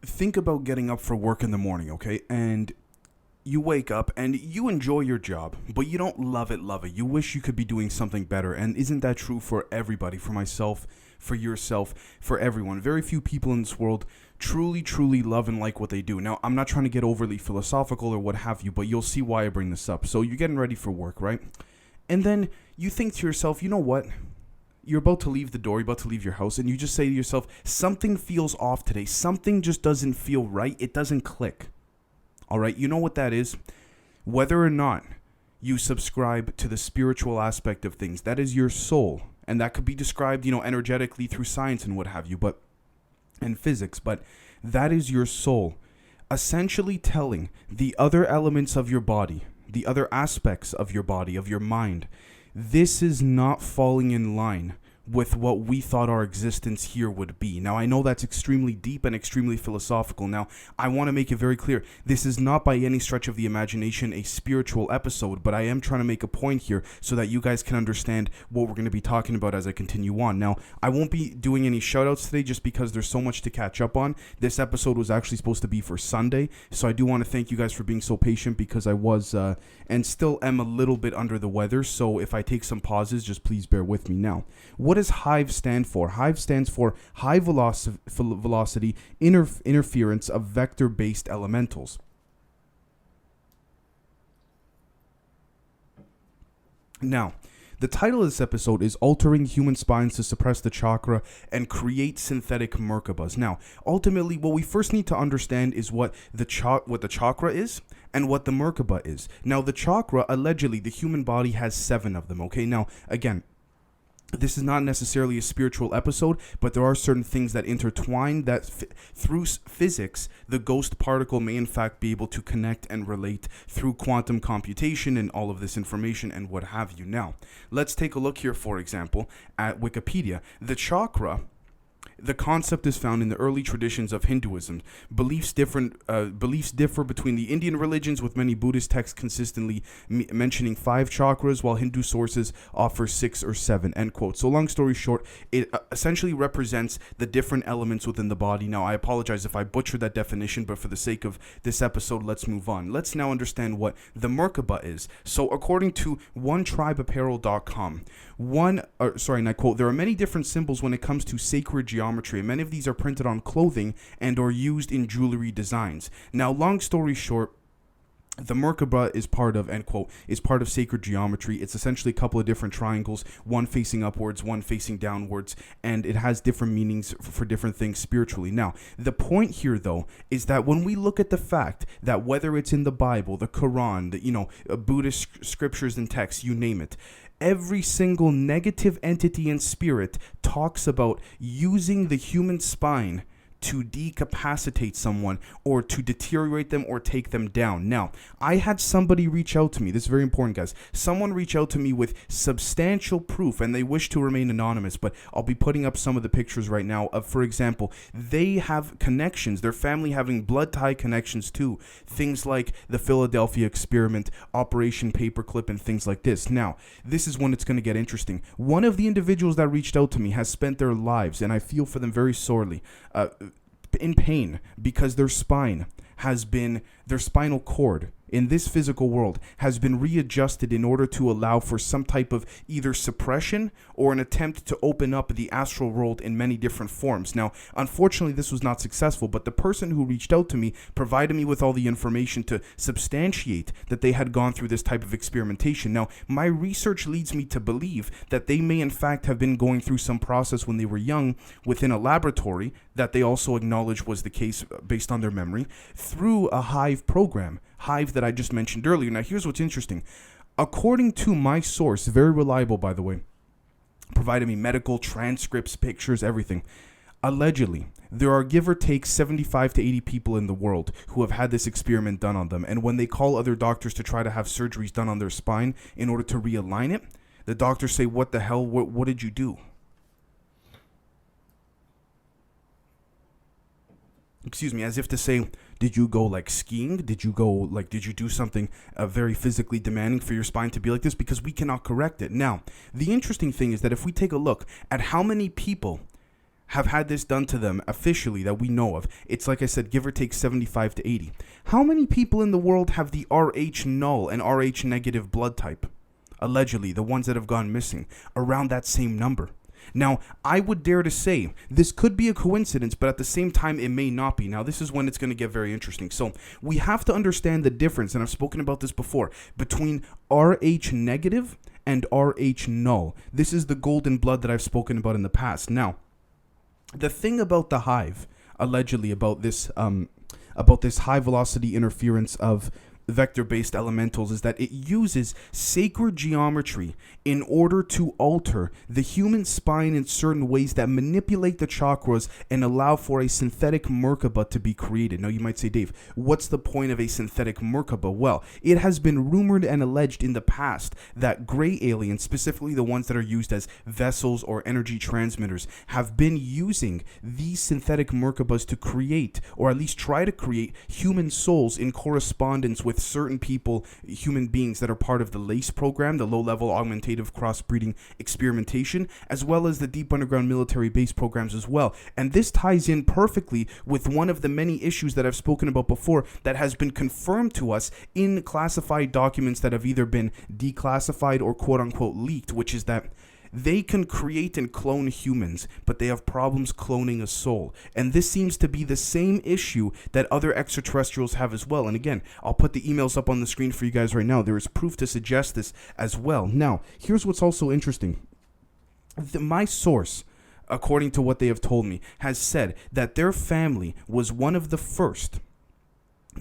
think about getting up for work in the morning, okay? And you wake up and you enjoy your job, but you don't love it. You wish you could be doing something better. And isn't that true for everybody, for myself, for yourself, for everyone? Very few people in this world truly love and like what they do. Now, I'm not trying to get overly philosophical or what have you, but you'll see why I bring this up. So you're getting ready for work, right? And then you think to yourself, you know what? You're about to leave the door, you're about to leave your house, and you just say to yourself, something feels off today. Something just doesn't feel right. It doesn't click. All right, you know what that is? Whether or not you subscribe to the spiritual aspect of things, that is your soul. And that could be described, energetically through science and what have you, and physics, but that is your soul essentially telling the other elements of your body, the other aspects of your body, of your mind, this is not falling in line with what we thought our existence here would be. Now, I know that's extremely deep and extremely philosophical. Now, I want to make it very clear. This is not by any stretch of the imagination a spiritual episode, but I am trying to make a point here so that you guys can understand what we're going to be talking about as I continue on. Now, I won't be doing any shout-outs today just because there's so much to catch up on. This episode was actually supposed to be for Sunday, so I do want to thank you guys for being so patient because I was and still am a little bit under the weather, so if I take some pauses, just please bear with me. Now, what does HIVE stand for? HIVE stands for high velocity interference of vector-based elementals. Now, the title of this episode is Altering Human Spines to Suppress the Chakra and Create Synthetic Merkabahs. Now, ultimately, what we first need to understand is what the chakra is and what the merkabah is. Now, the chakra, allegedly, the human body has 7 of them, okay? Now, again, this is not necessarily a spiritual episode, but there are certain things that intertwine that through physics, the ghost particle may in fact be able to connect and relate through quantum computation and all of this information and what have you. Now, let's take a look here, for example, at Wikipedia. The chakra. The concept is found in the early traditions of Hinduism. Beliefs differ between the Indian religions, with many Buddhist texts consistently mentioning 5 chakras, while Hindu sources offer 6 or 7, end quote. So long story short, it essentially represents the different elements within the body. Now, I apologize if I butchered that definition, but for the sake of this episode, let's move on. Let's now understand what the merkabah is. So according to onetribeapparel.com, and I quote, there are many different symbols when it comes to sacred geometry, and many of these are printed on clothing and or used in jewelry designs. Now, long story short, the merkabah is part of, end quote, is part of sacred geometry. It's essentially a couple of different triangles, one facing upwards, one facing downwards, and it has different meanings for different things spiritually. Now, the point here, though, is that when we look at the fact that whether it's in the Bible, the Quran, Buddhist scriptures and texts, you name it, every single negative entity and spirit talks about using the human spine to decapacitate someone or to deteriorate them or take them down. Now, I had somebody reach out to me. This is very important, guys. Someone reach out to me with substantial proof, and they wish to remain anonymous, but I'll be putting up some of the pictures right now of, for example, they have connections, their family having blood tie connections to things like the Philadelphia experiment, Operation Paperclip, and things like this. Now, this is when it's going to get interesting. One of the individuals that reached out to me has spent their lives, and I feel for them very sorely, in pain because their spinal cord in this physical world has been readjusted in order to allow for some type of either suppression or an attempt to open up the astral world in many different forms. Now, unfortunately, this was not successful, but the person who reached out to me provided me with all the information to substantiate that they had gone through this type of experimentation. Now, my research leads me to believe that they may in fact have been going through some process when they were young within a laboratory that they also acknowledge was the case based on their memory through a HIVE program. HIVE that I just mentioned earlier. Now, here's what's interesting. According to my source, very reliable, by the way, provided me medical transcripts, pictures, everything. Allegedly, there are give or take 75 to 80 people in the world who have had this experiment done on them. And when they call other doctors to try to have surgeries done on their spine in order to realign it, the doctors say, what the hell? What did you do? Excuse me, as if to say, did you go like skiing? Did you do something very physically demanding for your spine to be like this? Because we cannot correct it. Now, the interesting thing is that if we take a look at how many people have had this done to them officially that we know of. It's like I said, give or take 75 to 80. How many people in the world have the Rh null and Rh negative blood type? Allegedly, the ones that have gone missing, around that same number. Now, I would dare to say this could be a coincidence, but at the same time, it may not be. Now, this is when it's going to get very interesting. So, we have to understand the difference, and I've spoken about this before, between Rh negative and Rh null. This is the golden blood that I've spoken about in the past. Now, the thing about the hive, allegedly about this high velocity interference of vector-based elementals, is that it uses sacred geometry in order to alter the human spine in certain ways that manipulate the chakras and allow for a synthetic merkabah to be created. Now you might say, Dave, what's the point of a synthetic merkabah? Well, it has been rumored and alleged in the past that gray aliens, specifically the ones that are used as vessels or energy transmitters, have been using these synthetic merkabahs to create, or at least try to create, human souls in correspondence with certain people, human beings that are part of the LACE program, the low-level augmentative crossbreeding experimentation, as well as the deep underground military base programs as well. And this ties in perfectly with one of the many issues that I've spoken about before that has been confirmed to us in classified documents that have either been declassified or quote-unquote leaked, which is that they can create and clone humans, but they have problems cloning a soul. And this seems to be the same issue that other extraterrestrials have as well. And again, I'll put the emails up on the screen for you guys right now. There is proof to suggest this as well. Now, here's what's also interesting. My source, according to what they have told me, has said that their family was one of the first,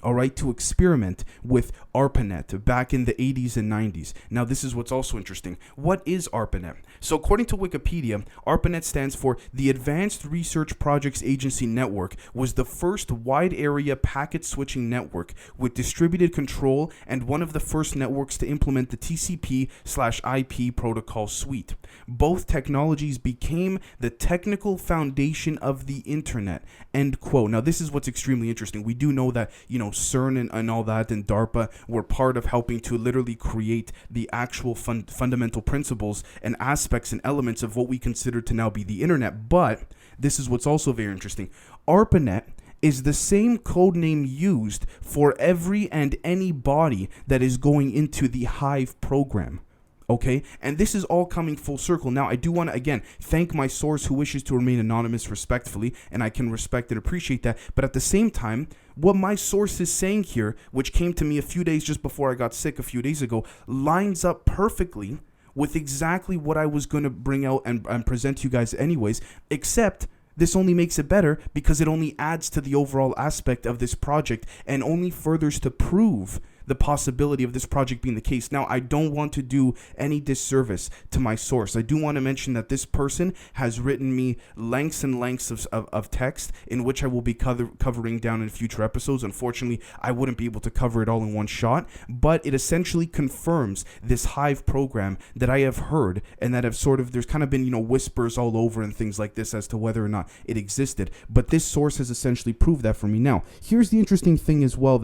to experiment with Arpanet back in the 80s and 90s. Now, this is what's also interesting. What is Arpanet? So, according to Wikipedia, Arpanet stands for the Advanced Research Projects Agency Network, was the first wide area packet switching network with distributed control and one of the first networks to implement the TCP/IP protocol suite. Both technologies became the technical foundation of the internet. End quote. Now, this is what's extremely interesting. We do know that, CERN and all that and DARPA were part of helping to literally create the actual fundamental principles and aspects and elements of what we consider to now be the internet. But this is what's also very interesting. Arpanet is the same code name used for every and any body that is going into the Hive program. Okay, and this is all coming full circle. Now, I do want to, again, thank my source who wishes to remain anonymous respectfully, and I can respect and appreciate that. But at the same time, what my source is saying here, which came to me a few days just before I got sick a few days ago, lines up perfectly with exactly what I was going to bring out and present to you guys anyways, except this only makes it better because it only adds to the overall aspect of this project and only furthers to prove the possibility of this project being the case. Now, I don't want to do any disservice to my source. I do want to mention that this person has written me lengths and lengths of text in which I will be covering down in future episodes. Unfortunately, I wouldn't be able to cover it all in one shot, but it essentially confirms this Hive program that I have heard and that have there's kind of been, whispers all over and things like this as to whether or not it existed. But this source has essentially proved that for me. Now, here's the interesting thing as well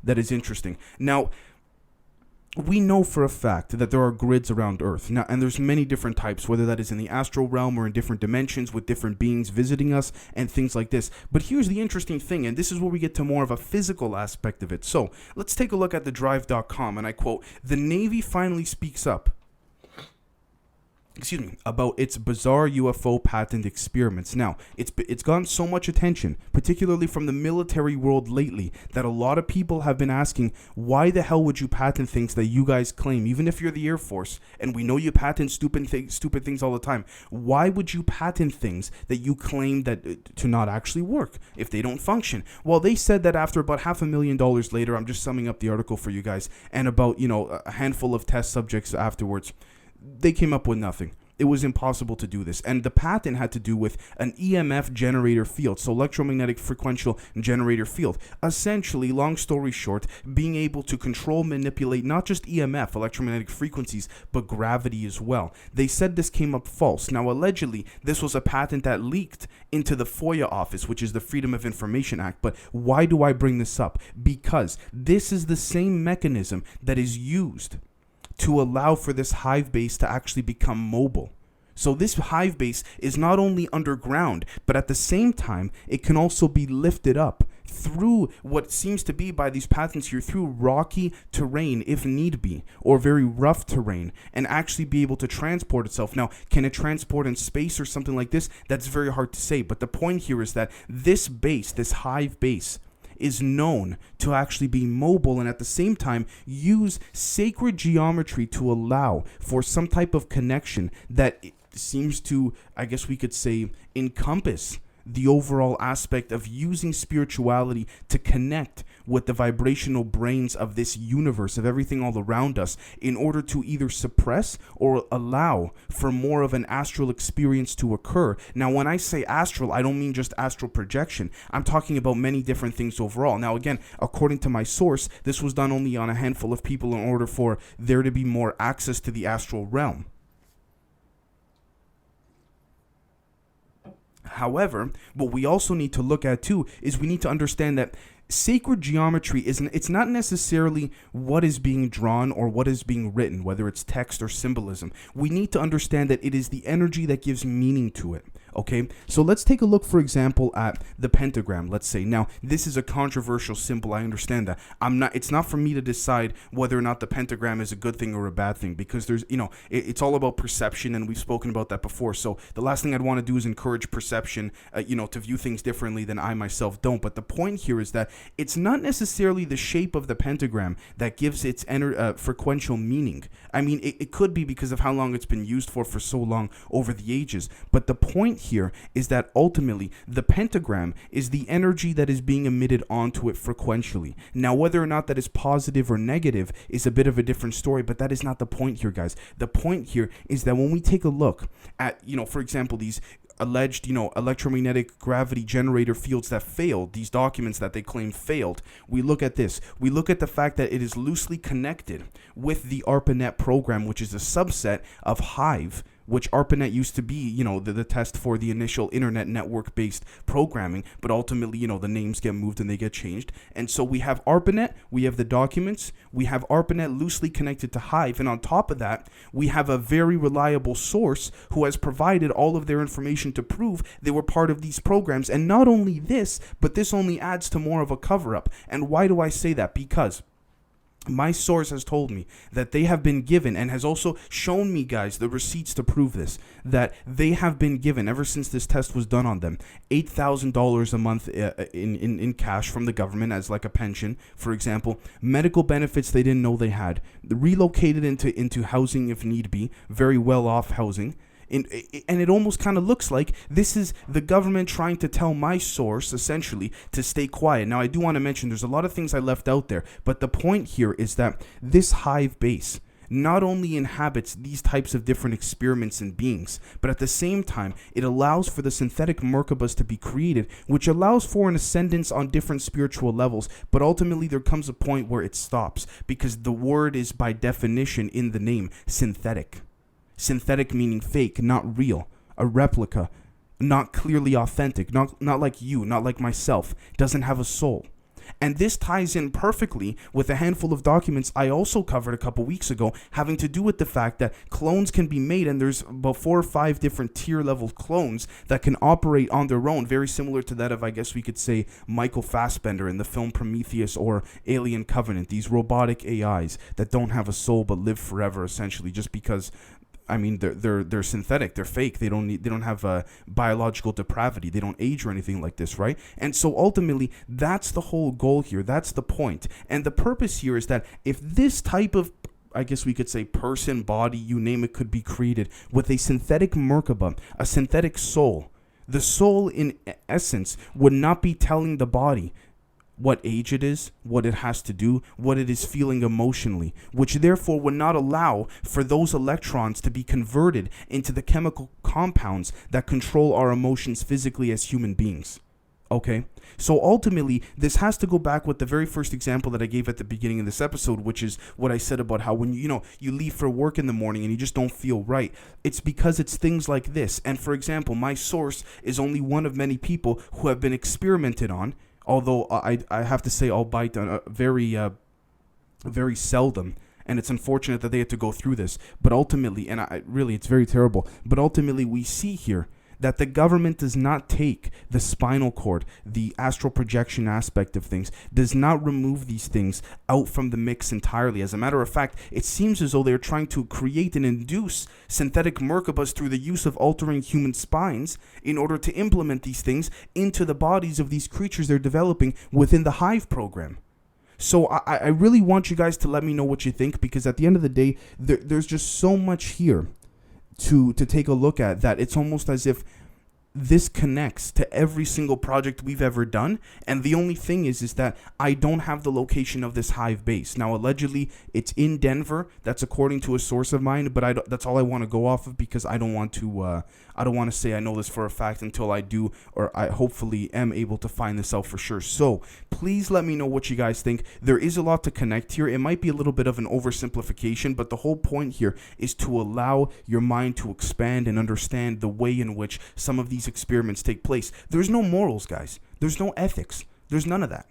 that is interesting. Now, we know for a fact that there are grids around Earth. Now, and there's many different types, whether that is in the astral realm or in different dimensions with different beings visiting us and things like this. But here's the interesting thing, and this is where we get to more of a physical aspect of it. So, let's take a look at thedrive.com, and I quote, "The Navy finally speaks up about its bizarre UFO patent experiments." Now, it's gotten so much attention, particularly from the military world lately, that a lot of people have been asking, why the hell would you patent things that you guys claim, even if you're the Air Force, and we know you patent stupid things all the time. Why would you patent things that you claim that to not actually work if they don't function? Well, they said that after about $500,000 later, I'm just summing up the article for you guys, and about, a handful of test subjects afterwards, they came up with nothing. It was impossible to do this. And the patent had to do with an EMF generator field, so electromagnetic frequential generator field. Essentially, long story short, being able to control, manipulate not just EMF, electromagnetic frequencies, but gravity as well. They said this came up false. Now, allegedly, this was a patent that leaked into the FOIA office, which is the Freedom of Information Act. But why do I bring this up? Because this is the same mechanism that is used to allow for this hive base to actually become mobile. So this hive base is not only underground, but at the same time, it can also be lifted up through what seems to be, by these patterns here, through rocky terrain if need be, or very rough terrain, and actually be able to transport itself. Now, can it transport in space or something like this? That's very hard to say, but the point here is that this base, this hive base, is known to actually be mobile and at the same time use sacred geometry to allow for some type of connection that seems to, I guess we could say, encompass the overall aspect of using spirituality to connect with the vibrational brains of this universe, of everything all around us, in order to either suppress or allow for more of an astral experience to occur. Now, when I say astral, I don't mean just astral projection. I'm talking about many different things overall. Now, again, according to my source, this was done only on a handful of people in order for there to be more access to the astral realm. However, what we also need to look at too is we need to understand that sacred geometry it's not necessarily what is being drawn or what is being written, whether it's text or symbolism. We need to understand that it is the energy that gives meaning to it. Okay, so let's take a look, for example, at the pentagram. Let's say, now this is a controversial symbol. I understand that. It's not for me to decide whether or not the pentagram is a good thing or a bad thing, because there's, it's all about perception, and we've spoken about that before. So the last thing I'd want to do is encourage perception, to view things differently than I myself don't. But the point here is that it's not necessarily the shape of the pentagram that gives its frequential meaning. I mean, it could be because of how long it's been used for so long over the ages. But the point here is that ultimately the pentagram is the energy that is being emitted onto it frequentially. Now, whether or not that is positive or negative is a bit of a different story, but that is not the point here, guys. The point here is that when we take a look at, for example, these alleged, electromagnetic gravity generator fields that failed, these documents that they claim failed, we look at this. We look at the fact that it is loosely connected with the Arpanet program, which is a subset of Hive, which Arpanet used to be, the test for the initial internet network-based programming, but ultimately, the names get moved and they get changed. And so we have Arpanet, we have the documents, we have Arpanet loosely connected to Hive, and on top of that, we have a very reliable source who has provided all of their information to prove they were part of these programs. And not only this, but this only adds to more of a cover-up. And why do I say that? Because my source has told me that they have been given, and has also shown me, guys, the receipts to prove this, that they have been given, ever since this test was done on them, $8,000 a month in cash from the government as like a pension, for example, medical benefits they didn't know they had, relocated into housing if need be, very well-off housing. And it almost kind of looks like this is the government trying to tell my source, essentially, to stay quiet. Now, I do want to mention there's a lot of things I left out there, but the point here is that this hive base not only inhabits these types of different experiments and beings, but at the same time, it allows for the synthetic merkabahs to be created, which allows for an ascendance on different spiritual levels. But ultimately, there comes a point where it stops, because the word is, by definition in the name, synthetic. Synthetic meaning fake, not real, a replica, not clearly authentic, not like you, not like myself, doesn't have a soul. And this ties in perfectly with a handful of documents I also covered a couple weeks ago, having to do with the fact that clones can be made, and there's about 4 or 5 different tier level clones that can operate on their own, very similar to that of, I guess we could say, Michael Fassbender in the film Prometheus or Alien Covenant, these robotic AIs that don't have a soul but live forever, essentially, just because, I mean, they're synthetic, they're fake. They don't have a biological depravity. They don't age or anything like this, right? And so ultimately, that's the whole goal here. That's the point. And the purpose here is that if this type of, I guess we could say, person, body, you name it, could be created with a synthetic merkabah, a synthetic soul, the soul in essence would not be telling the body what age it is, what it has to do, what it is feeling emotionally, which therefore would not allow for those electrons to be converted into the chemical compounds that control our emotions physically as human beings. Okay? So ultimately, this has to go back with the very first example that I gave at the beginning of this episode, which is what I said about how when you leave for work in the morning and you just don't feel right, it's because it's things like this. And for example, my source is only one of many people who have been experimented on, although I have to say, albeit very seldom, and it's unfortunate that they had to go through this. But ultimately, and really, it's very terrible, but ultimately we see here that the government does not take the spinal cord, the astral projection aspect of things, does not remove these things out from the mix entirely. As a matter of fact, it seems as though they're trying to create and induce synthetic merkabahs through the use of altering human spines in order to implement these things into the bodies of these creatures they're developing within the hive program. So I really want you guys to let me know what you think, because at the end of the day, there's just so much here to take a look at that it's almost as if this connects to every single project we've ever done. And the only thing is that I don't have the location of this hive base. Now, allegedly, it's in Denver. That's according to a source of mine, but that's all I want to go off of, because I don't want to say I know this for a fact until I do, or I hopefully am able to find this out for sure. So please let me know what you guys think. There is a lot to connect here. It might be a little bit of an oversimplification, but the whole point here is to allow your mind to expand and understand the way in which some of these experiments take place. There's no morals, guys. There's no ethics. There's none of that.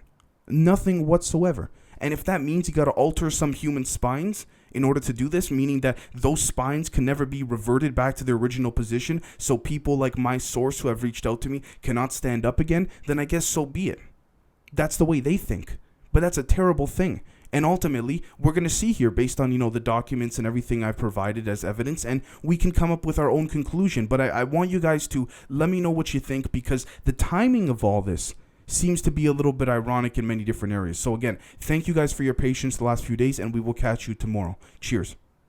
Nothing whatsoever. And if that means you got to alter some human spines in order to do this, meaning that those spines can never be reverted back to their original position, so people like my source who have reached out to me cannot stand up again, then I guess so be it. That's the way they think. But that's a terrible thing. And ultimately, we're going to see here, based on, the documents and everything I've provided as evidence, and we can come up with our own conclusion. But I want you guys to let me know what you think, because the timing of all this seems to be a little bit ironic in many different areas. So again, thank you guys for your patience the last few days, and we will catch you tomorrow. Cheers.